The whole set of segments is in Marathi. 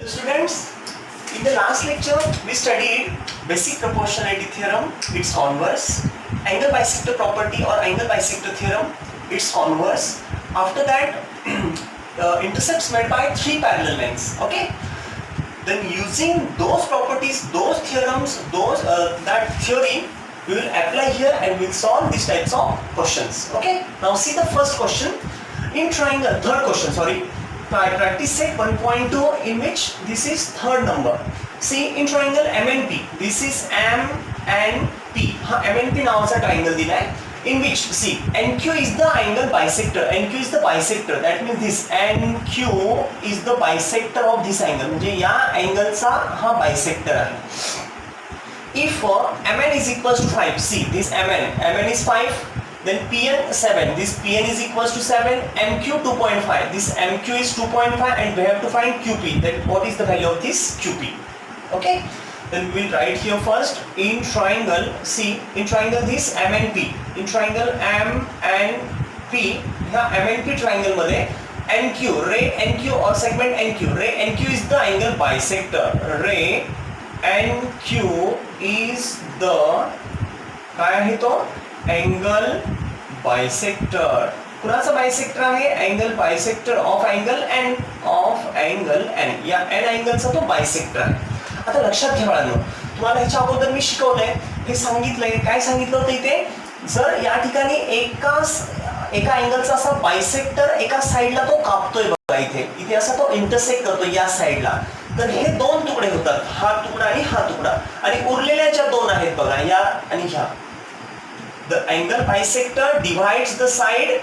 Students, in the last lecture we studied basic proportionality theorem, its converse, angle bisector property or angle bisector theorem, its converse. After that, intercepts made by three parallel lines. Okay. Then using those properties, those theorems, that theory, we will apply here and we will solve these types of questions. Okay. Now see the first question. In triangle, third question. Sorry. Practice set 1.2 in which this is third number. See in triangle M and P. This is M and P. M and P नावाचा triangle दिलाय. In which see NQ is the angle bisector. NQ is the bisector. That means this NQ is the bisector of this angle. म्हणजे या angle चा हा bisector आहे. If Mn is equals to 5. See this Mn is 5. Then Pn 7. This Pn is equals to 7. MQ 2.5. This MQ is 2.5 and we have to find QP. Then what is the value of this QP? Okay. Then we will write here first in triangle. See in triangle this M and P. In triangle M and P. ह्या M and P triangle मध्ये NQ, ray NQ or segment NQ. Ray NQ is the angle bisector. Ray NQ is the काय आहे तो angle bisector. कुणाचा bisector आहे angle bisector of angle N, of angle N. या N angle चा तो bisector आहे. आता लक्षात घ्या बाळांनो, तुम्हाला ह्याच्या अगोदर मी शिकवलंय, हे सांगितलंय, काय सांगितलं होतं इथे, जर या ठिकाणी एका अँगलचा असा बायसेक्टर एका साइडला तो कापतोय बघा, इथे असा तो इंटरसेक्ट करतो या साइडला, तर हे दोन तुकडे होतात, हा तुकडा आणि हा तुकडा, आणि उरलेल्या ज्या दोन आहेत बघा या आणि ह्या, the angle bisector divides the side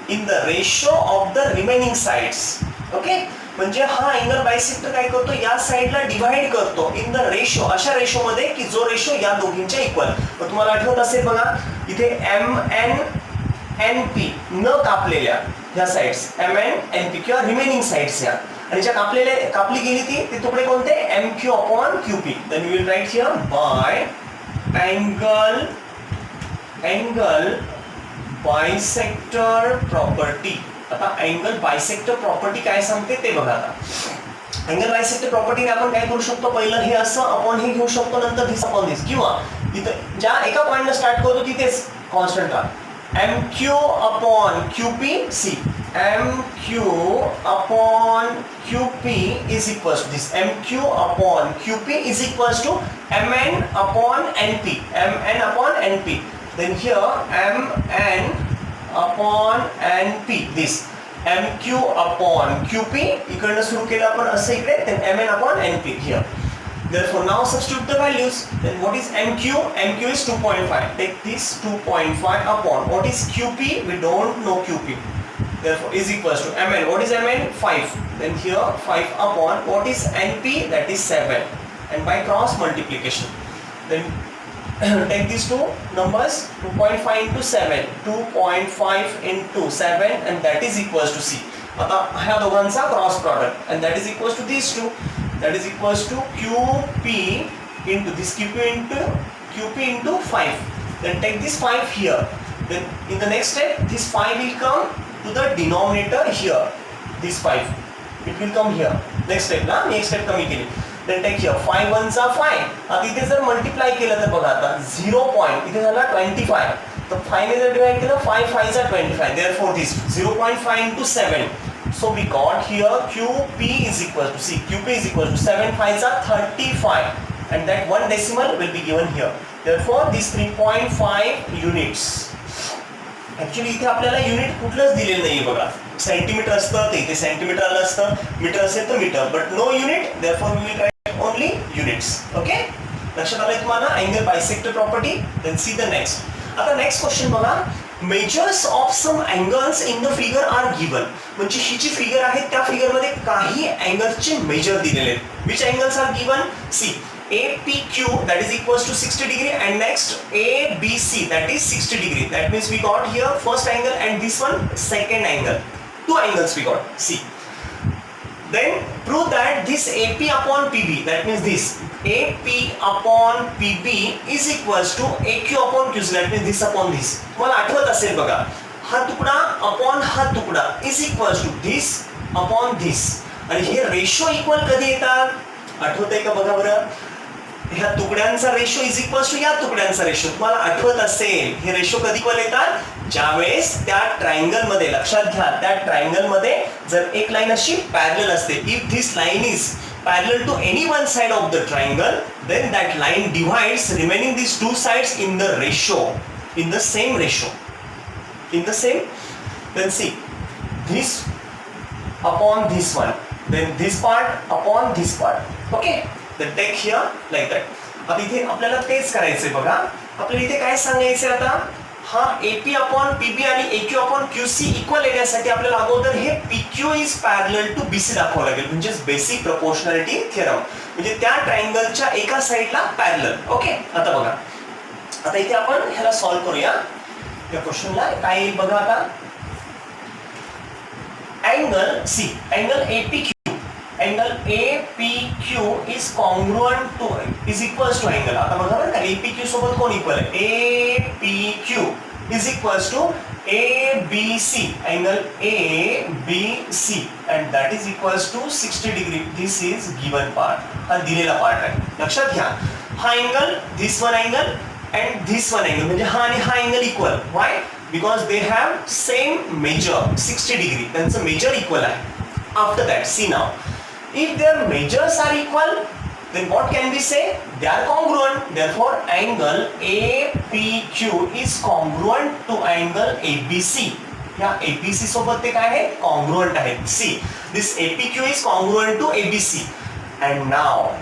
in the ratio of the remaining sides. Okay, म्हणजे हा अँगल बायसेक्टर काय करतो, या साइडला डिवाइड करतो इन द रेशो, अशा रेशो मध्ये की जो रेशो या दोघींच्या इक्वल. मग तुम्हाला आठवत असेल बघा, इथे MNNP न कापलेल्या ह्या साइड्स MNNP किंवा रिमेनिंग साइड्स या, आणि ज्या कापली गेली ते तुकडे कोणते, MQ upon QP. Then we will write here by angle bisector property. आता अँगल बायसेक्टर प्रॉपर्टी काय सांगते ते बघा. आता अँगल बायसेक्टर प्रॉपर्टीने आपण काय करू शकतो, पहिलं हे असं अपॉन हे घेऊ शकतो, नंतर दिस अपॉन दिस, किंवा इथं ज्या एका पॉइंटला स्टार्ट करतो तिथेच कॉन्स्टंट राहा. MQ upon QP. See MQ upon QP is equals to this, MQ upon QP is equals to MN upon NP. MN upon NP. Then here MN upon NP, this MQ upon QP, इकडनं सुरू केलं आपण असं इकडे, then MN upon NP here. Therefore now substitute the values. Then what is MQ? MQ is 2.5. Take this 2.5 upon what is QP? We don't know QP. Therefore is equals to MN. What is MN? 5. Then here 5 upon what is NP? That is 7. And by cross multiplication, then take these two numbers, 2.5 into 7, 2.5 into 7, and that is equals to C. आता ह्या दोघांचा cross product, and that is equals to these two, that is equals to QP into this QP into 5. Then take this 5 here. Then in the next step, this 5 will come to the denominator here. This 5, it will come here. Next step ना, next step कमी केली. Then take here 5 ones are 5. आता इथे जर मल्टिप्लाय केलं तर बघा आता 0 पॉइंट इथे झाला 25. तर 5 ने जर डिवाइड केलं 5 5 are 25. Therefore this 0.5 into 7. So we got here QP is equal to, see QP is equal to 7 5s are 35, and that one decimal will be given here. Therefore this 3.5 units. Actually इथे आपल्याला युनिट कुठलंच दिलेलं नाहीये बघा, सेंटीमीटर असतं ते इथे सेंटीमीटर आलं असतं, मीटर असेल तर metre, but no unit. Therefore we will write only units. Okay, लक्षात आलंय तुम्हाला angle bisector property. Then see the next. आता नेक्स्ट क्वेश्चन बघा, measures of some angles in the figure are given. म्हणजे ही जी फिगर आहे त्या फिगर मध्ये काही अँगल्सचे मेजर दिलेले आहेत. Which angles are given? See APQ that is equals to 60 degree, and next ABC that is 60 degree. That means we got here first angle and this one second angle. Two angles we got. See. Then prove that this AP upon PB, that means this AP upon PB is equals to AQ upon QC. That means this upon this. तुम्हाला आठवत असेल बघा, हा तुकडा upon हा तुकडा is equals to this upon this. आणि हे रेशो इक्वल कधी येतात, आठवतंय का बघा बरं, ह्या तुकड्यांचा रेशो इज इक्वल टू या तुकड्यांचा रेशो. तुम्हाला आठवत असेल हे रेशो कधी इक्वल येतात, ज्यावेळेस त्या ट्रायंगल मध्ये, लक्षात घ्या, त्या ट्रायंगल मध्ये जर एक लाईन अशी पॅरलल असते, if this line is parallel to any one side of the triangle, then that line divides remaining these two sides in the ratio, in the same ratio, in the same. Then see, this upon this one, then this part upon this part. Okay, then take here like that. आता इथे आपल्याला तेच करायचंय बघा. आपल्याला इथे काय सांगायचंय आता, हा AP अपॉन PB आणि AQ अपॉन QC इक्वल येण्यासाठी आपल्याला अगोदर हे PQ is parallel to BC दाखवावं लागेल, म्हणजे बेसिक प्रोपोर्शनॅलिटी थिअरम, म्हणजे त्या ट्रायंगलच्या एका साइडला पॅरलल. ओके, आता बघा, आता इथे आपण ह्याला सॉल्व्ह करूया. या क्वेश्चनला काय येईल बघा आता, angle C, angle APQ, angle APQ is congruent to is equals to angle. आता बघा बरं का, APQ सोबत कोण इक्वल आहे, APQ is equals to ABC, angle ABC, and that is equals to 60 degree. This is given part, हा दिलेला पार्ट आहे. लक्षात घ्या, हा angle, this one angle and this one angle, म्हणजे हा आणि हा angle equal. Why? Because they have same measure, 60 degree, त्यांचं मेजर इक्वल आहे. After that, see now, if their measures are equal, then what can we say? They are congruent. Therefore, angle APQ is congruent to angle ABC. या ABC सोबत ते काय आहे, congruent आहे. See, this APQ is congruent to ABC. And now,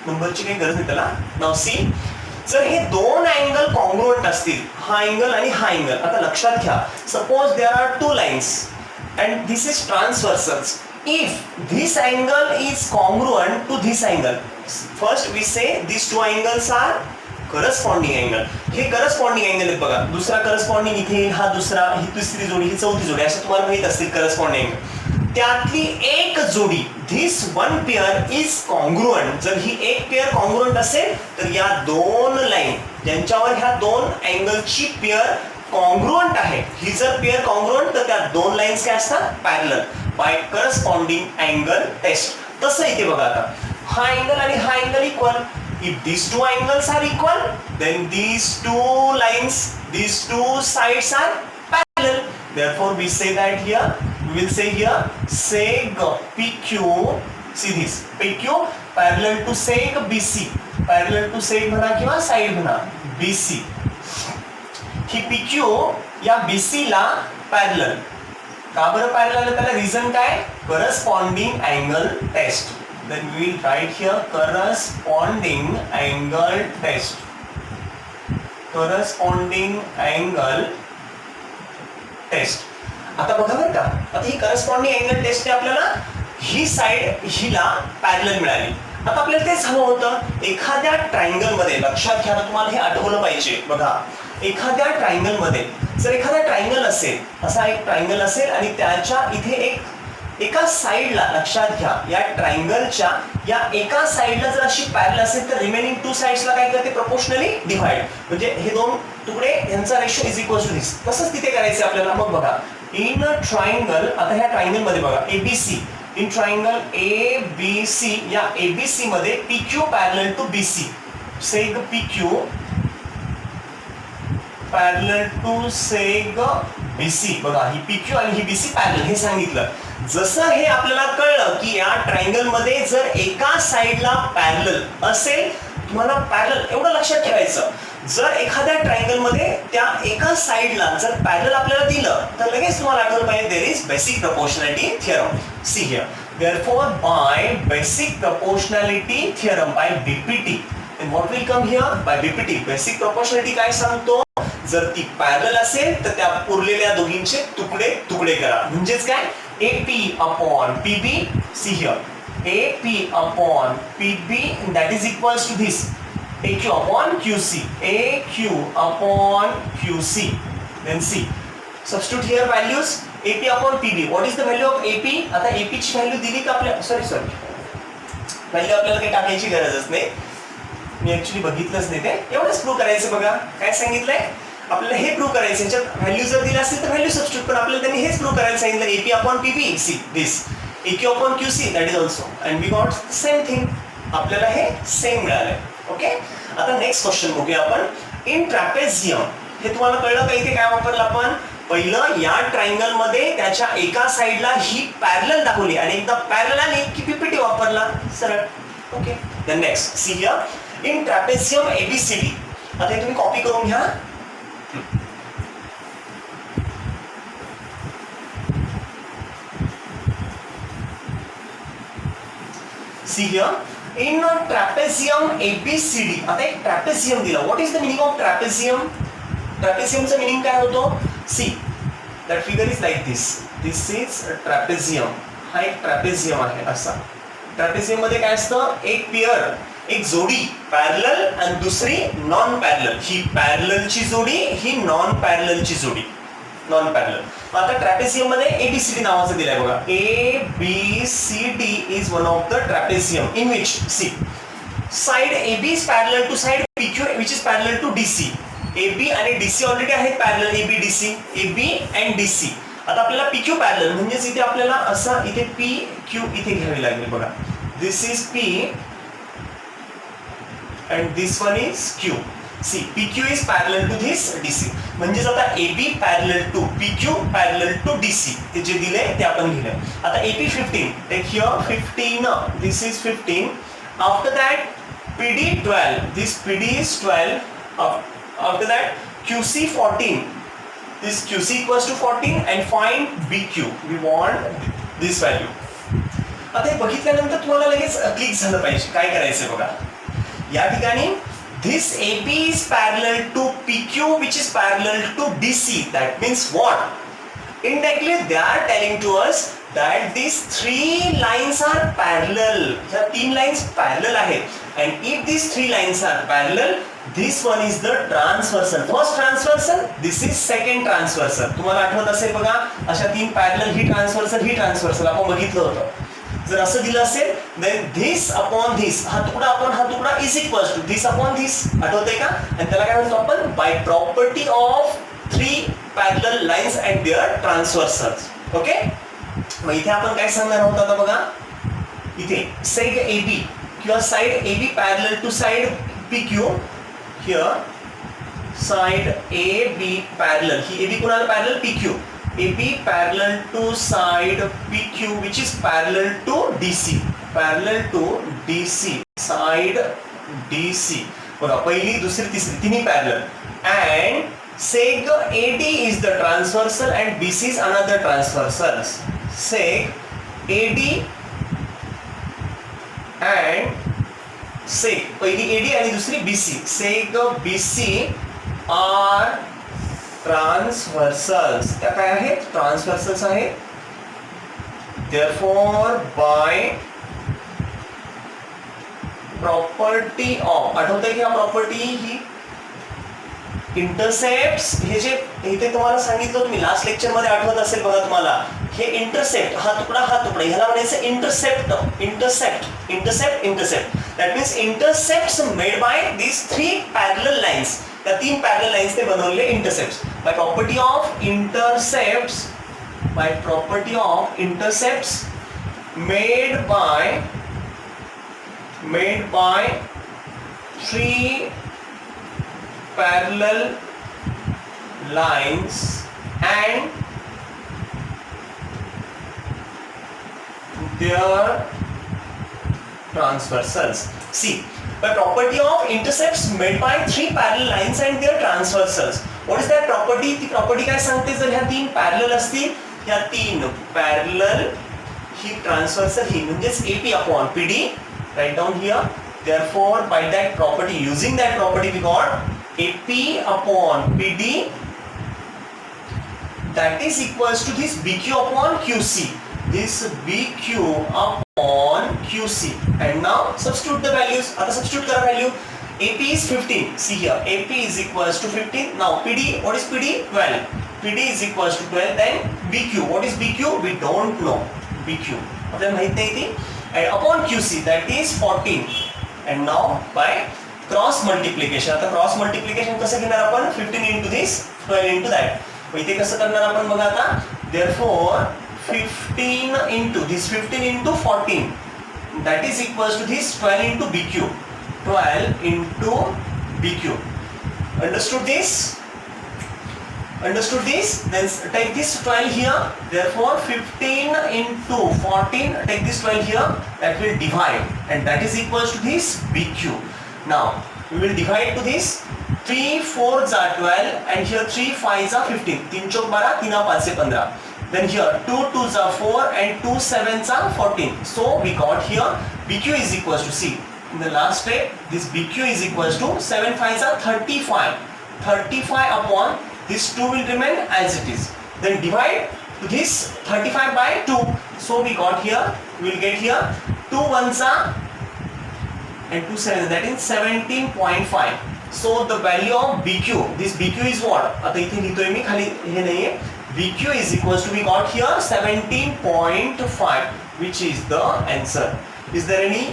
नंबरची काही गरज नाही त्याला. Now see, जर हे दोन अँगल कॉन्ग्रुएंट असतील, हा अँगल आणि हा अँगल, आता लक्षात घ्या, suppose there are two lines and this is transversals. If this angle is congruent to this angle, first we say these two angles are corresponding angle. हे corresponding angle आहेत बघा, दुसरा corresponding इथे, हा दुसरा, ही तिसरी जोडी, ही चौथी जोडी, असं तुम्हाला माहित असतील corresponding angle. त्यातली एक जोडी, this one pair is congruent. जर ही एक पेअर congruent असेल तर या दोन लाईन ज्यांच्यावर ह्या दोन अँगलची पेअर कॉन्ग्रुएंट आहे, ही जर पेअर कॉन्ग्रुएंट तर त्या दोन लाईन्स काय असतात, parallel, by corresponding angle test. तसं इथे बघा, आता हा अँगल आणि हा angle equal. If these two angles are equal, then these two lines, these two sides are parallel. Therefore, we say that here, we will say here, sec PQ, see this, PQ parallel to sec BC, parallel to sec म्हणा किंवा साइड म्हणा BC. ही PQ या BC ला पॅरलल. का बरं पॅरलल आहे, त्याला रिझन काय, corresponding angle test. Then we will write here corresponding angle test, corresponding angle test. आता बघा बरं का, आता ही करस्पॉन्डिंग अँगल टेस्ट आपल्याला ही साइड हिला पॅरलल मिळाली. आता आपल्याला तेच हवं होतं, एखाद्या ट्रायंगल मध्ये, लक्षात घ्या, तुम्हाला हे आठवलं पाहिजे बघा, एखाद्या ट्रायंगल मध्ये जर एखादा ट्रायंगल असेल, असा एक ट्रायंगल असेल आणि त्याच्या इथे एका साइडला, लक्षात घ्या, या ट्रायंगलच्या या एका साइडला जर अशी पॅरलल असेल तर रिमेनिंग टू साइड्सला काय करते, प्रोपोर्शनली डिवाइड, म्हणजे हे दोन तुकडे यांचा रेशो इज इक्वल टू दिस. तसंच तिथे करायचं आपल्याला. मग बघा, इन ट्रायंगल, आता ह्या ट्रायंगल मध्ये बघा, ABC, इन ट्रायंगल ABC, या ABC मध्ये PQ parallel to BC, seg PQ parallel to seg BC. बघा, ही PQ आणि ही BC पॅरलल, हे सांगितलं. जसं हे आपल्याला कळलं की या ट्रायंगल मध्ये जर एका साइडला पॅरलल असेल, तुम्हाला पॅरलल एवढं लक्षात ठेवायचं, जर एखाद्या ट्रायंगल मध्ये त्या एका साइडला जर पॅरलल आपल्याला दिलं तर लगेच तुम्हाला आठवलं पाहिजे, there is basic proportionality theorem. See here, therefore by basic proportionality theorem, by BPT, and what will come here, by BPT, basic proportionality काय सांगतो, जर ती पॅरलल असेल तर त्या उरलेल्या दोघींचे तुकडे तुकडे करा. म्हणजेच काय, AP upon PB, see here, AP upon PB, that is equals to this, AQ upon QC, AQ upon QC. Then see, substitute here values, AP upon PB. What is the value of AP? आता AP ची व्हॅल्यू दिली का आपल्या, सॉरी व्हॅल्यू आपल्याला काही टाकायची गरजच नाही, मी ऍक्च्युली बघितलंच नाही ते, एवढंच प्रूव्ह करायचं. बघा काय सांगितलंय, आपल्याला हे प्रूव्ह करायचं, ह्याच्यात व्हॅल्यू जर दिला असेल तर व्हॅल्यू सबस्टिट्यूट, पण आपल्याला त्यांनी हेच प्रूव्ह करायला सांगितलं, AP upon PP, see this AQ upon QC, that is also, and we got same thing, आपल्याला हे सेम मिळालंय. ओके, आता नेक्स्ट क्वेश्चन बघूया आपण. इन ट्रॅपेझियम, हे तुम्हाला कळलं का इथे काय वापरलं आपण? पहिलं या ट्रायंगल मध्ये त्याच्या एका साइडला ही पॅरलल दाखवली आणि एकदा पॅरलल आली की पीपीटी वापरला सरळ. Okay, the next see here, in trapezium ABCD, आता हे तुम्ही कॉपी करून घ्या. See here, in trapezium ABCD, आता एक ट्रॅपेझियम दिला. What is the meaning of trapezium? ट्रॅपेझियमचं मिनिंग काय होतो? See that figure is like this, this is trapezium. हा एक ट्रॅपेझियम आहे असा. ट्रॅपेझियम मध्ये काय असतं? एक पेअर, एक जोडी पॅरलल आणि दुसरी नॉन पॅरलल. ही पॅरललची जोडी, ही नॉन पॅरललची जोडी, नॉन पॅरलल. आता ट्रॅपेझियम मध्ये ABCD नावाचं दिलंय बघा. ABCD is one of the trapezium in which see side AB is parallel to side PQ which is parallel to DC. AB आणि DC ऑलरेडी आहेत parallel, AB DC, AB and DC. आता आपल्याला PQ पॅरलल म्हणजेच इथे आपल्याला असा इथे PQ इथे घ्यावी लागेल बघा. दिस is P and this one is Q. See, PQ is parallel to this DC. म्हणजेच आता AB parallel to PQ parallel to DC. ते जे दिले ते आपण घेऊया. आता AP 15, take here 15, this is 15. After that PD 12, this PD is 12. After that QC 14, this QC equals to 14 and find BQ. We want this value. आता हे बघितल्यानंतर तुम्हाला लगेच क्लिक झालं पाहिजे. काय करायचंय बघा, या ठिकाणी this AB is parallel to PQ which is parallel to DC. That means what? Indirectly they are telling to us that these three lines are parallel. ह्या तीन लाइन्स parallel आहेत, and if these three lines are parallel, this one is the transversal. First transversal, this is second transversal. तुम्हाला आठवत असेल बघा, अशा तीन parallel, ही transversal आपण बघितलं होतं. जर असं दिलं असेल then this upon this, हा तुकडा is equals to this upon this, आठवतंय का? आणि त्याला काय म्हणतो आपण? by property of three parallel lines and their transversals. Okay, मग इथे आपण काय सांगणार आहोत आता बघा, इथे सेग AB किंवा side AB parallel to side PQ, here side AB parallel, he AB कुणाला parallel? PQ. AB parallel to side PQ which is parallel to DC, parallel to DC, side DC. बघा, पहिली, दुसरी, तिसरी, तिन्ही parallel, and seg AD is the transversal and BC is another transversal. Seg AD and seg, पहिली AD आणि दुसरी BC, seg BC are transversals. त्या काय आहेत? ट्रान्सव्हर्सल्स आहेत. therefore by property of, आठवतंय की हा प्रॉपर्टी ही इंटरसेप्ट्स, हे जे इथे तुम्हाला सांगितलं तुम्ही लास्ट लेक्चर मध्ये, आठवत असेल बघा तुम्हाला, हे इंटरसेप्ट, हा तुकडा ह्याला म्हणायचं intercept. That means intercepts made by these three parallel lines. त्या तीन पॅरलल लाइन्स ने बनवलेले intercepts. By property of intercepts made by three parallel lines and their transversals. See, by property of intercepts made by three parallel lines and their transversals. What is that property? ती property काय सांगते? जर ह्या तीन parallel असतील, ह्या तीन parallel, ही transversal, ही म्हणजेच AP upon PD. Write down here. Therefore, by that property, using that property, we got AP upon PD. That is equals to this BQ upon QC. This BQ upon QC. And now substitute the values. आता substitute करा value. AP is 15. See here. AP is equals to 15. Now PD. What is PD? 12. PD is equals to 12. Then BQ. What is BQ? We don't know. BQ. आपल्याला माहित नाही ती. And upon QC, that is 14. And now by cross multiplication. आता क्रॉस मल्टिप्लिकेशन कसं घेणार आपण 15 into this 12 into that. इथे कसं करणार आपण बघा आता. Therefore 15 into this 15 into 14 that is equals to this 12 into BQ. 12 into BQ. Understood this? Understood this? Then take this 12 here. Therefore 15 into 14, take this 12 here, that will divide, and that is equals to this BQ. Now we will divide to this. 3 4s are 12 and here 3 5s are 15. 3 Chowk 12, 3 5 15. Then here 2 2s are 4 and 2 7s are 14. So we got here BQ is equals to C. In the last step, this BQ is equals to 7 5s are 35. 35 upon this 2 will remain as it is. Then divide to this 35 by 2. So we got here, we will get here 2 1s are and 2 7s, that is 17.5. So the value of BQ, this BQ is what? आता इथे लिहितोय मी, खाली हे नाहीये. BQ is equals to, we got here 17.5, which is the answer. Is there any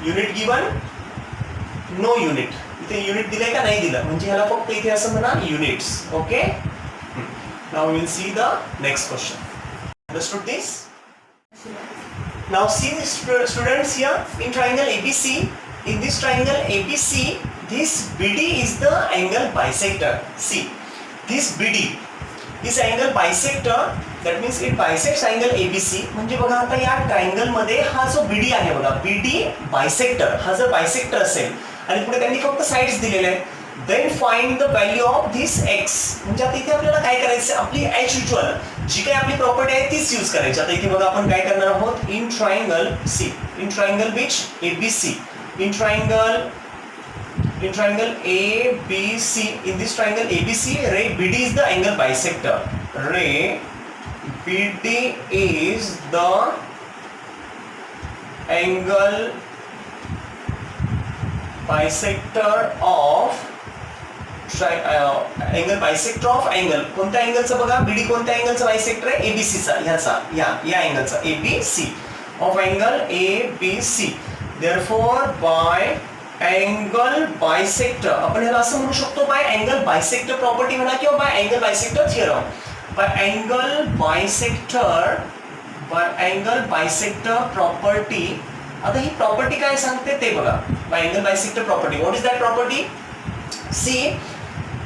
unit given? No unit. इथे unit दिलंय का नाही दिलं, म्हणजे ह्याला फक्त इथे असं म्हणा units. Okay? Now we will see the next question. Understood this? Now see the students here in triangle ABC. In this triangle ABC, this BD is the angle bisector. See, this BD is angle bisector. That means it bisects angle ABC. म्हणजे बघा आता या ट्रायंगल मध्ये हा जो BD आहे बघा, BD बायसेक्टर, हा जर बायसेक्टर असेल आणि पुढे त्यांनी फक्त साइड्स दिलेले आहेत, then find the value of this x. म्हणजे आता इथे आपल्याला काय करायचं, आपली ॲज युजुअल जी काही आपली प्रॉपर्टी आहे तीच यूज करायची. आता इथे बघा आपण काय करणार आहोत, in triangle see, in triangle which ABC, in triangle ABC, in this triangle ABC, ray BD is the angle bisector. Ray BD is the angle bisector of angle bisector of angle. कोणत्या अँगलचा बघा, BD कोणत्या अँगलचा बायसेक्टर आहे, ABC चा, ह्याचा, या अँगलचा ABC of angle ABC. Therefore by angle bisector, आपण ह्याला असं म्हणू शकतो by angle bisector property म्हणा किंवा by angle bisector theorem. By angle bisector property. आता ही प्रॉपर्टी काय सांगते ते बघा. by angle bisector property, what is that property? See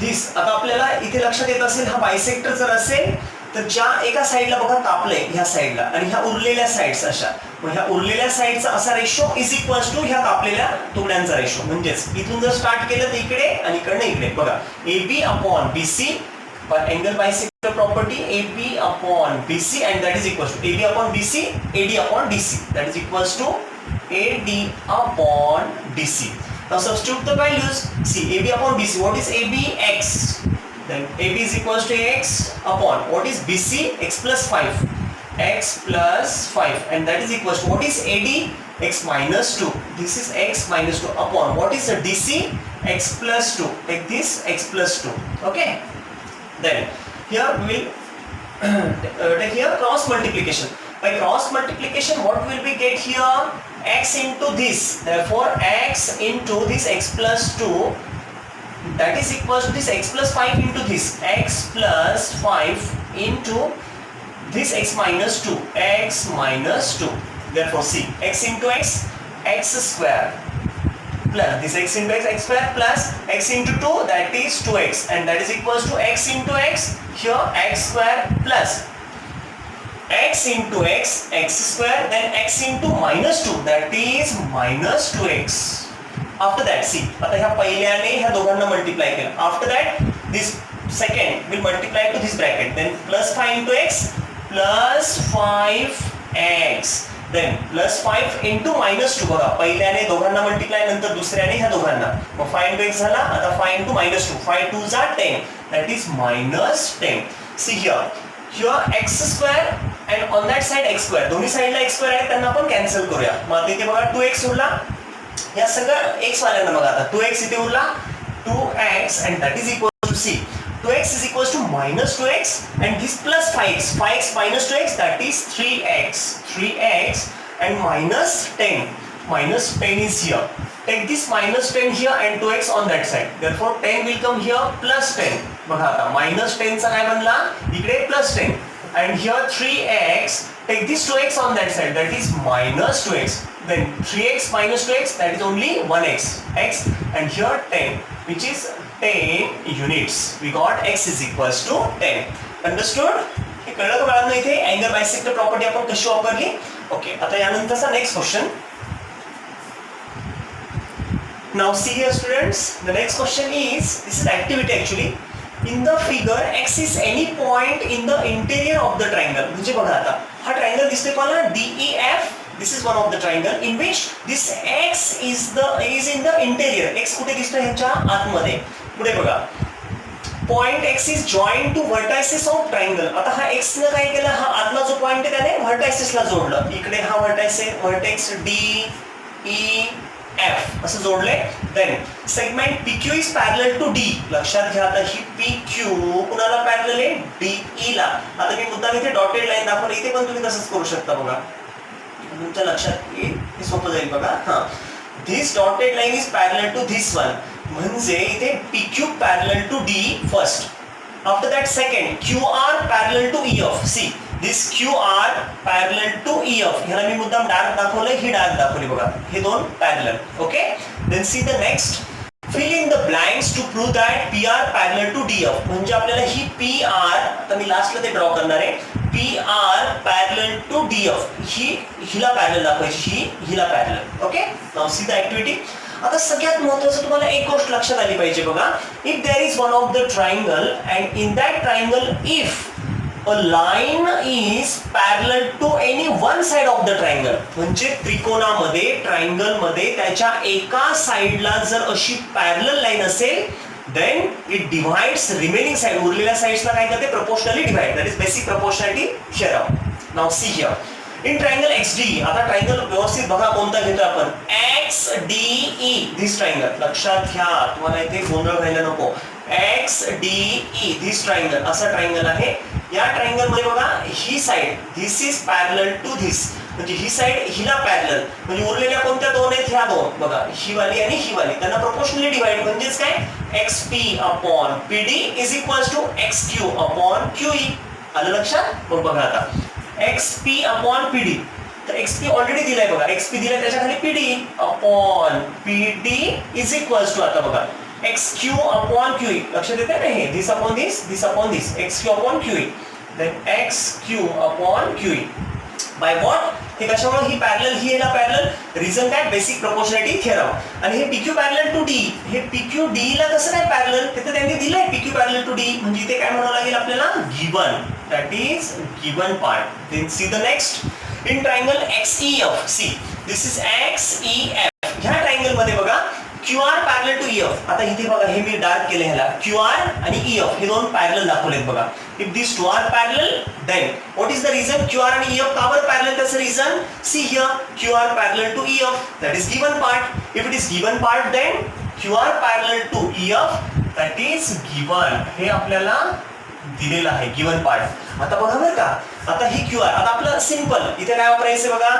this. आता आपल्याला इथे लक्षात येत असेल, हा बायसेक्टर जर असेल तर ज्या एका साइडला बघा कापले ह्या साइडला आणि ह्या उरलेल्या साइड्स अशा, मग ह्या उरलेल्या साइडचा असा रेशो इज इक्वल्स टू ह्या कापलेल्या तुकड्यांचा रेशो. म्हणजेच इथून जर स्टार्ट केलं तर इकडे आणि इकडे इकडे बघा, AB upon BC by angle bisector property, AB upon BC and that is equals to AB upon BC, AD upon DC, that is equals to AD upon DC. Now substitute the values. See, AB upon BC, what is AB? X. Then AB is equals to x upon what is BC? X plus 5. X plus 5 and that is equals to what is AD? X minus 2. This is x minus 2 upon what is the DC? X plus 2. Take this x plus 2. Okay. Then here we will take here cross multiplication. By cross multiplication, what will we get here? X into this. Therefore, x into this x plus 2. That is equals to this x plus 5 into this x plus 5 into this x minus 2, x minus 2. Therefore see, x into x, x square plus this x into x, x square plus x into 2, that is 2x, and that is equals to x into x, here x square plus x into x, x square, then x into minus 2, that is minus 2x. After that, see, आता ह्या पहिल्याने ह्या दोघांना मल्टिप्लाय केलं. After that, this second will multiply to this bracket. Then plus 5 into x plus 5x. Then plus 5 into minus 2 बघा. पहिल्याने दोघांना मल्टिप्लाय, नंतर दुसऱ्याने ह्या दोघांना. मग 5 into x झाला. आता 5 into minus 2. 5 2s are 10. That is minus 10. See here. Here x square and on that side x square. दोन्ही साइडला x square आहे, त्यांना आपण कॅन्सल करूया. मग इथे बघा 2x उरला. या सगळं x वाल्यांना बघा आता 2x इथे उरला 2x and that is equal to C. 2x is equals to minus 2x and this plus 5x. 5x minus 2x, that is 3x. 3x and minus 10. Minus 10 is here. take this minus 10 here and 2x on that side. Therefore 10 will come here plus 10. बघा आता minus 10 चा काय बनला इकडे plus 10 and here 3x, take this 2x on that side, that is minus 2x. Then 3x minus 2x, that is only 1x x, and here 10 which is 10 units. We got x is equals to 10. Understood? हे कळलं का बाळांनो इथे अँगल बायसेक्टर प्रॉपर्टी आपण कशी वापरली. ओके, आता यानंतरचा next question. Now see here students, the next question is, this is activity actually. In the figure, x is any point in the interior of the triangle. म्हणजे बघा आता हा ट्रायंगल दिसतोय मला DEF. This is one of the triangle in which this x is in the interior. x कुठे दिसतोय ह्याच्या आतमध्ये. पुढे बघा, point x is joined to vertices of triangle. आता हा x ने काय केलं, हा आतला जो पॉइंट आहे त्याने verticesला जोडलं. इकडे हा vertex D E F असं जोडले. Then segment PQ is parallel to D. लक्षात घ्या आता ही PQ कुणाला पॅरलल आहे, DE ला. आता मी मुद्दाम इथे डॉटेड लाईन दाखवली, इथे पण तुम्ही तसंच करू शकता बघा, तुमच्या लक्षात येईल, हे सोपं जाईल बघा. हा, this dotted line is parallel to this one. म्हणजे इथे PQ parallel to D first. After that second QR parallel to EF. See, this QR parallel to EF. ह्याला मी मुद्दाम डार्क दाखवलंय, ही डार्क दाखवली बघा, हे दोन parallel. Okay? Then see the next. Fill in the blanks to prove that PR parallel to DF. म्हणजे आपल्याला ही PR, आता मी लास्टला ते ड्रॉ करणार आहे, PR parallel to DF. हिला पॅरलल दाखवायची, हिला parallel. Okay, now see the activity. आता सगळ्यात महत्त्वाचं तुम्हाला एक गोष्ट लक्षात आली पाहिजे बघा. If there is one of the triangle and in that triangle if a line is parallel to any one side of the triangle. म्हणजे त्रिकोणामध्ये, ट्रायंगल मध्ये त्याच्या एका साइडला जर अशी पॅरलल लाईन असेल, then it divides remaining side. उरलेल्या साइड्सला काय करते, proportionally divide. That is basic proportionality theorem. Now see here. In triangle XD, आता ट्रायंगल व्यवस्थित बघा कोणता घेतो आपण, XDE. this triangle लक्षात घ्या, तुम्हाला इथे गोंधळ व्हायला नको. XDE this triangle असा ट्रायंगल आहे. या ट्रायंगल मध्ये बघा ही side, this is parallel to this, म्हणजे ही साइड हिला पॅरलल, म्हणजे उरलेल्या कोणत्या दोन आहेत, ह्या दोन बघा, ही वाली आणि ही वाली, त्यांना प्रोपोर्शनली डिवाइड. म्हणजेच काय, XP upon PD is equals to XQ upon QE. आलं लक्षात? मग बघा आता XP upon PD, तर XP ऑलरेडी दिलाय बघा, XP दिलाय त्याच्या खाली PD upon PD is equals to, आता बघा XQ upon QE. लक्षात येते ना हे, this upon this, this upon this, XQ upon QE. Then XQ upon QE. By what? हे कशामुळे ही पॅरलल, ही याला पॅरलल, रिझन काय, बेसिक प्रोपोर्शनॅलिटी थिअरम. आणि हे PQ पॅरलल टू D, हे PQ D ला कसं काय पॅरलल, तिथे त्यांनी दिलंय PQ पॅरलल टू D, म्हणजे इथे काय म्हणावं लागेल आपल्याला, given, that is given part. Then see the next. In triangle XEF, see this is XEF. ह्या ट्रायंगल मध्ये बघा QR parallel to EF. आता इथे बघा, हे मी डार्क केले, ह्याला QR आणि EF हे दोन पॅरलल दाखवलेत बघा. If these two are parallel, then what is the reason QR आणि EF का बरं parallel? That's the reason. See here, QR parallel to EF, that is given part. If it is given part, then QR parallel to EF, that is given. हे आपल्याला दिलेलं आहे, given part. आता बघा बरं का, आता ही QR, आता आपलं सिंपल इथे काय वापरायचं बघा,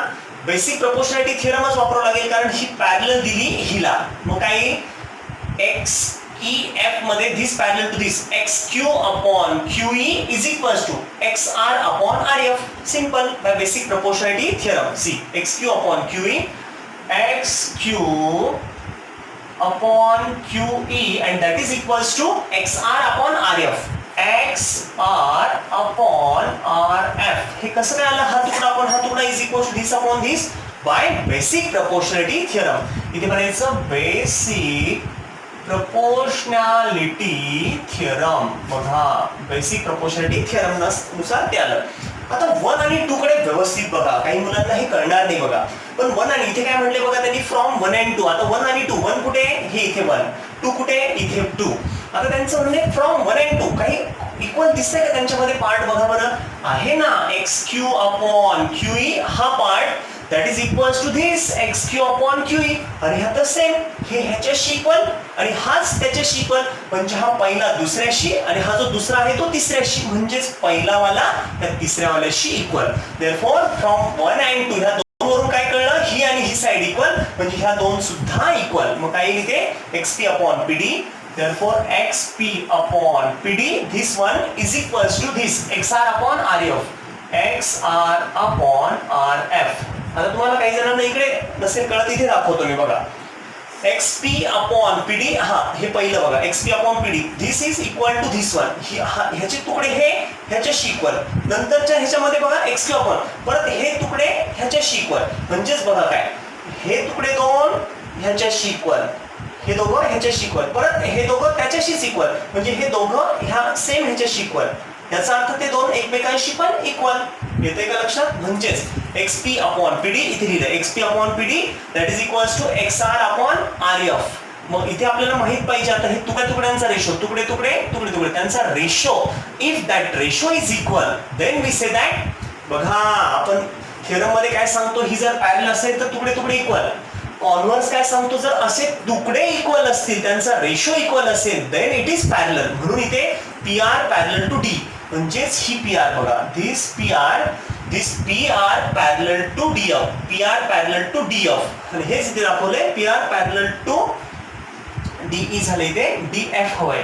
बेसिक प्रोपोर्शनॅलिटी थिअरमच वापरावं लागेल, कारण ही पॅरलल दिली हिला. मग काय, XEF मध्ये this parallel to this, XQ upon QE is equals to XR upon RF. Simple, by basic proportionality theorem. See, XQ upon QE, XQ upon QE, and that is equals to XR upon RF. XR upon RF. हे कसं काय आलं, हा तुकडा upon हा तुकडा is equals to this upon this by basic proportionality theorem. इथे म्हणायचं basic proportionality theorem. बघा, basic proportionality theorem नुसार ते आलं. आता 1 आणि 2 कडे व्यवस्थित बघा, काही मुलांना हे कळणार नाही बघा, पण 1 आणि इथे काय म्हटले बघा त्यांनी, फ्रॉम 1 and 2. आता 1 आणि 2, 1 कुठे, हे इथे 1, 2 कुठे, इथे 2. आता त्यांचं म्हणणे फ्रॉम 1 and 2 काही इक्वल दिसतंय का त्यांच्यामध्ये पार्ट, बघा बरं, आहे ना, XQ upon QE हा part, that is equals to this XQ upon QE. आणि हा तर सेम, हे ह्याच्याशी इक्वल आणि हाच त्याच्याशी इक्वल, म्हणजे हा पहिला दुसऱ्याशी आणि हा जो दुसरा आहे तो तिसऱ्याशी, म्हणजेच पहिला वाला त्या तिसऱ्या वाल्याशी इक्वल. देअरफॉर फ्रॉम 1 and 2 ह्या दोन वरून काय कळलं, ही आणि ही साइड इक्वल, म्हणजे ह्या दोन सुद्धा इक्वल. मग काय येईल इथे XP upon PD. Therefore XP upon PD, this one is equals to this XR upon RF. XR upon RF. आता तुम्हाला काही जणांना इकडे नसेल कळत, इथे दाखवतो मी बघा. XP upon PD, हा हे पहिलं बघा, XP upon PD, this is equal to this one. ह्याचे तुकडे हे ह्याच्याशी इक्वल. नंतरच्या ह्याच्यामध्ये बघा XQ upon, परत हे तुकडे ह्याच्याशी इक्वल. म्हणजेच बघा काय, हे तुकडे दोन ह्याच्याशी इक्वल, हे दोघं ह्याच्याशी इक्वल, परत हे दोघं त्याच्याशीच इक्वल, म्हणजे हे दोघं ह्या सेम ह्याच्याशी इक्वल. याचा अर्थ ते दोन एकमेकांशी पण इक्वल. येते का लक्षात? म्हणजेच XP अपॉन PD इथे लिहिलं, XP upon PD that is equals to XR upon RF. मग इथे आपल्याला माहित पाहिजे आता हे तुकड्यांचा रेशो, तुकडे त्यांचा ratio. If that ratio is equal then we say that, बघा आपण थिअरम मध्ये काय सांगतो, ही जर पॅरलल असेल तर तुकडे इक्वल. कॉन्व्हर्स काय सांगतो, जर असे तुकडे इक्वल असतील, त्यांचा रेशो इक्वल असेल, देन इट इज पॅरलल. म्हणून इथे PR पॅरलल टू D, म्हणजेच ही PR बघा, this PR parallel to DF, PR parallel to DF. आणि हेच इथे दाखवलंय PR पॅरलल टू DE झाले, इथे DF हवंय.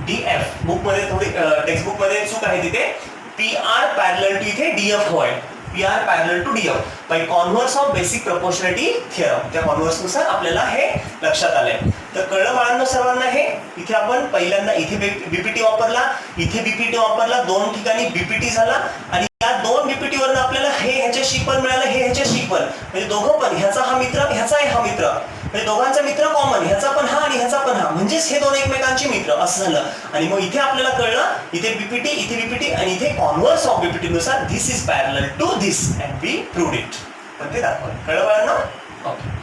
DF बुक मध्ये थोडी टेक्स्ट बुक मध्ये चूक आहे, तिथे PR पॅरलल टू इथे DF हवंय. PR parallel to DF by converse of basic proportionality theorem. त्या कॉन्व्हर्स नुसार आपल्याला हे लक्षात आलंय. तर कळलं बाळांनो सर्वांना हे? इथे आपण पहिल्यांदा इथे BPT वापरला, इथे BPT वापरला, दोन ठिकाणी BPT झाला आणि या दोन BPT वरून आपल्याला हे ह्याच्याशी इक्वल मिळालं, हे ह्याच्याशी इक्वल, म्हणजे दोघं पण, ह्याचा हा मित्र, ह्याचा हा मित्र, म्हणजे दोघांचा मित्र कॉमन, ह्याचा पण हा आणि ह्याचा पण हा, म्हणजेच हे दोन एकमेकांचे मित्र असं झालं. आणि मग इथे आपल्याला कळलं, इथे BPT, इथे BPT आणि इथे कॉन्व्हर्स ऑफ BPT नुसार this is parallel to this and we proved it. पण ते दाखवलं. कळलं बाळांनो? ओके.